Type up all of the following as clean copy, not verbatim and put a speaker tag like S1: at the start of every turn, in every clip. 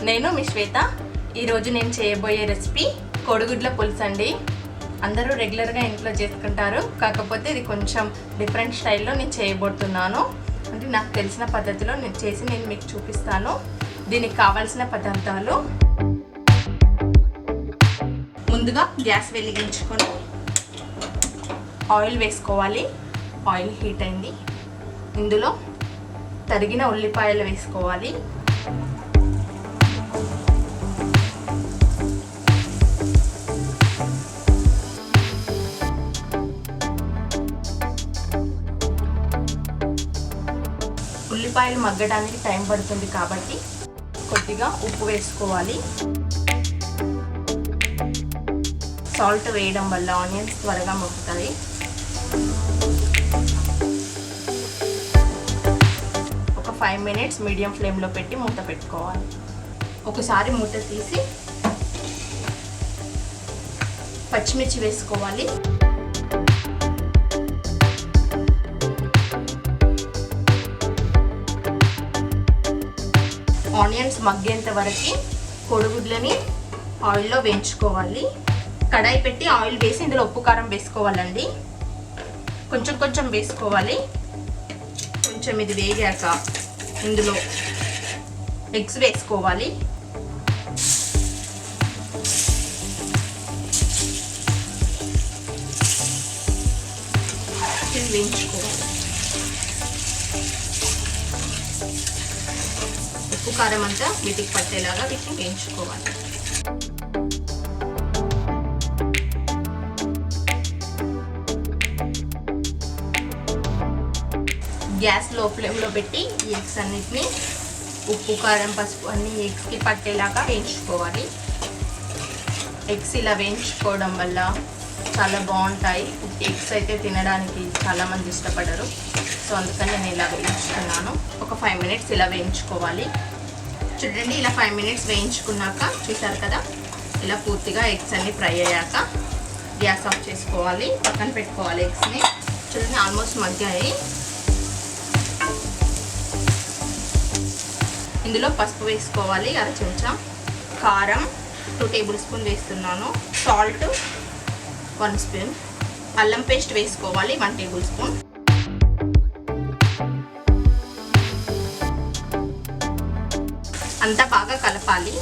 S1: నేను మీ శ్వేత. ఈరోజు నేను చేయబోయే రెసిపీ కోడిగుడ్ల పులుసు అండి. అందరూ రెగ్యులర్గా ఇంట్లో చేసుకుంటారు, కాకపోతే ఇది కొంచెం డిఫరెంట్ స్టైల్లో నేను చేయబోతున్నాను. అంటే నాకు తెలిసిన పద్ధతిలో నేను మీకు చూపిస్తాను. దీనికి కావాల్సిన పదార్థాలు: ముందుగా గ్యాస్ వెలిగించుకొని ఆయిల్ వేసుకోవాలి. ఆయిల్ హీట్ అయింది. ఇందులో తరిగిన ఉల్లిపాయలు వేసుకోవాలి. ఉల్లిపాయలు మగ్గడానికి టైం పడుతుంది కాబట్టి కొద్దిగా ఉప్పు వేసుకోవాలి. సాల్ట్ వేయడం వల్ల ఆనియన్స్ త్వరగా మగ్గుతాయి. ఒక 5 minutes మీడియం ఫ్లేమ్లో పెట్టి మూత పెట్టుకోవాలి. ఒకసారి మూత తీసి పచ్చిమిర్చి వేసుకోవాలి. ఆనియన్స్ మగ్గేంత వరకు కోడిగుడ్లని ఆయిల్లో వేయించుకోవాలి. కడాయి పెట్టి ఆయిల్ వేసి ఇందులో ఉప్పు కారం వేసుకోవాలండి. కొంచెం కొంచెం వేసుకోవాలి. కొంచెం ఇది వేగాక ఇందులో ఎగ్స్ వేసుకోవాలి. ఇది వేయించుకోవాలి. ఉప్పు కారం అంతా వీటికి పట్టేలాగా వీటిని వేయించుకోవాలి. గ్యాస్ లో ఫ్లేమ్లో పెట్టి ఈ ఎగ్స్ అన్నిటిని ఉప్పు కారం పసుపు అన్ని ఎగ్స్కి పట్టేలాగా వేయించుకోవాలి. ఎగ్స్ ఇలా వేయించుకోవడం వల్ల చాలా బాగుంటాయి. ఎగ్స్ అయితే తినడానికి చాలామంది ఇష్టపడరు, సో అందుకని నేను ఇలా వేయించుకున్నాను. ఒక 5 minutes ఇలా వేయించుకోవాలి. చూడండి, ఇలా 5 minutes వేయించుకున్నాక చూసారు కదా, ఇలా పూర్తిగా ఎగ్స్ అన్ని ఫ్రై అయ్యాక గ్యాస్ ఆఫ్ చేసుకోవాలి. పక్కన పెట్టుకోవాలి ఎగ్స్ని. చూడండి, ఆల్మోస్ట్ మగ్గాయి. ఇందులో పసుపు వేసుకోవాలి 1 చెంచా, కారం 2 tablespoons వేస్తున్నాను, సాల్ట్ 1 spoon, అల్లం పేస్ట్ వేసుకోవాలి 1 tablespoon. అంతా బాగా కలపాలి.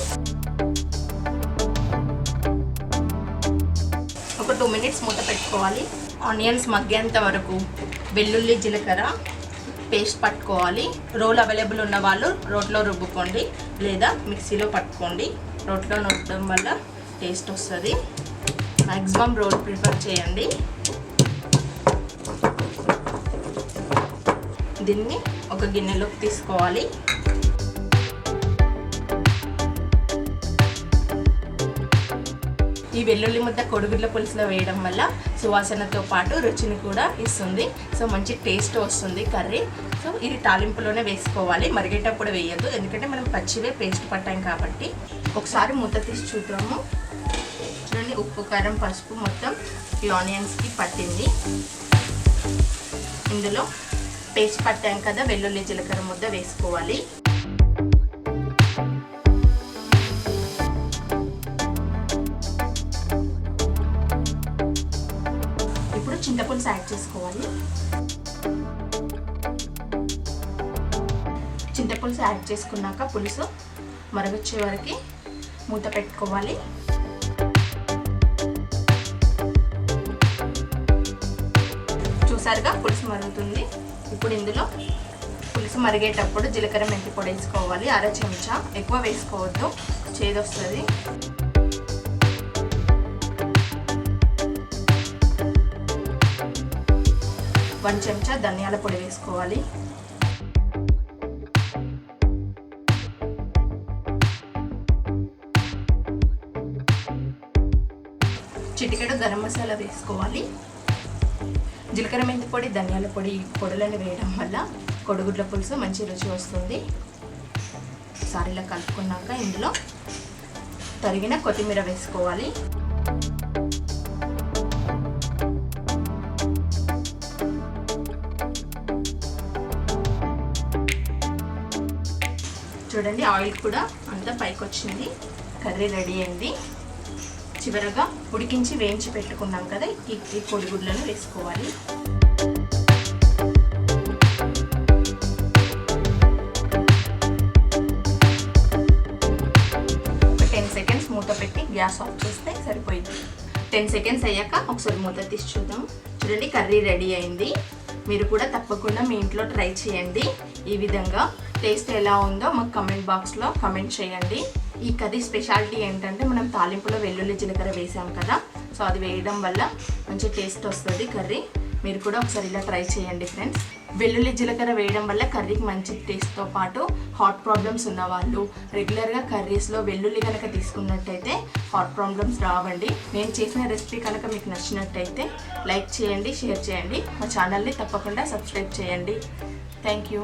S1: ఒక 2 minutes మూత పెట్టుకోవాలి. ఆనియన్స్ మగ్గేంత వరకు వెల్లుల్లి జీలకర్ర పేస్ట్ పట్టుకోవాలి. రోల్ అవైలబుల్ ఉన్న వాళ్ళు రోట్లో రుబ్బుకోండి, లేదా మిక్సీలో పట్టుకోండి. రోట్లో నొక్కడం వల్ల టేస్ట్ వస్తుంది. మ్యాక్సిమం రోల్ ప్రిఫర్ చేయండి. దీన్ని ఒక గిన్నెలోకి తీసుకోవాలి. ఈ వెల్లుల్లి ముద్ద కోడిగుడ్ల పులుసులో వేయడం వల్ల సువాసనతో పాటు రుచిని కూడా ఇస్తుంది. సో మంచి టేస్ట్ వస్తుంది కర్రీ. సో ఇది తాలింపులోనే వేసుకోవాలి, మరిగేటప్పుడు వేయద్దు, ఎందుకంటే మనం పచ్చివే పేస్ట్ పట్టాం కాబట్టి. ఒకసారి మూత తీసి చూద్దాము. చూడండి, ఉప్పు కారం పసుపు మొత్తం ఈ ఆనియన్స్కి పట్టింది. ఇందులో పేస్ట్ పట్టాం కదా వెల్లుల్లి జీలకర్ర ముద్ద వేసుకోవాలి. ఇప్పుడు చింతపులుసు యాడ్ చేసుకోవాలి. చింతపులుసు యాడ్ చేసుకున్నాక పులుసు మరగొచ్చే వరకు మూత పెట్టుకోవాలి. చూసారుగా పులుసు మరుగుతుంది. ఇప్పుడు ఇందులో పులుసు మరిగేటప్పుడు జీలకర్ర మెంతి పొడి వేసుకోవాలి 1 చెంచా. ఎక్కువ వేసుకోవద్దు, చేదొస్తుంది. ఒక చెంచా ధనియాల పొడి వేసుకోవాలి. చిటికెడు గరం మసాలా వేసుకోవాలి. జీలకర్ర మెంతి పొడి ధనియాల పొడి పొడులను వేయడం వల్ల కోడిగుడ్ల పులుసు మంచి రుచి వస్తుంది. ఒకసారి ఇలా కలుపుకున్నాక ఇందులో తరిగిన కొత్తిమీర వేసుకోవాలి. చూడండి ఆయిల్ కూడా అంతా పైకి వచ్చింది. కర్రీ రెడీ అయింది. చివరగా ఉడికించి వేయించి పెట్టుకున్నాం కదా, ఈ కోడిగుడ్లను వేసుకోవాలి. 10 సెకండ్స్ మూత పెట్టి గ్యాస్ ఆఫ్ చేస్తే సరిపోయింది. 10 సెకండ్స్ అయ్యాక ఒకసారి మూత తీసి చూద్దాం. చూడండి, కర్రీ రెడీ అయింది. మీరు కూడా తప్పకుండా మీ ఇంట్లో ట్రై చేయండి. ఈ విధంగా టేస్ట్ ఎలా ఉందో మాకు కమెంట్ బాక్స్లో కమెంట్ చేయండి. ఈ కర్రీ స్పెషాలిటీ ఏంటంటే మనం తాలింపులో వెల్లుల్లి జీలకర్ర వేసాం కదా, సో అది వేయడం వల్ల మంచి టేస్ట్ వస్తుంది కర్రీ. మీరు కూడా ఒకసారి ఇలా ట్రై చేయండి ఫ్రెండ్స్. వెల్లుల్లి జీలకర్ర వేయడం వల్ల కర్రీకి మంచి టేస్ట్తో పాటు హార్ట్ ప్రాబ్లమ్స్ ఉన్నవాళ్ళు రెగ్యులర్గా కర్రీస్లో వెల్లుల్లి కనుక తీసుకున్నట్టయితే హార్ట్ ప్రాబ్లమ్స్ రావండి. నేను చేసిన రెసిపీ కనుక మీకు నచ్చినట్టయితే లైక్ చేయండి, షేర్ చేయండి. మా ఛానల్ని తప్పకుండా సబ్స్క్రైబ్ చేయండి. Thank you.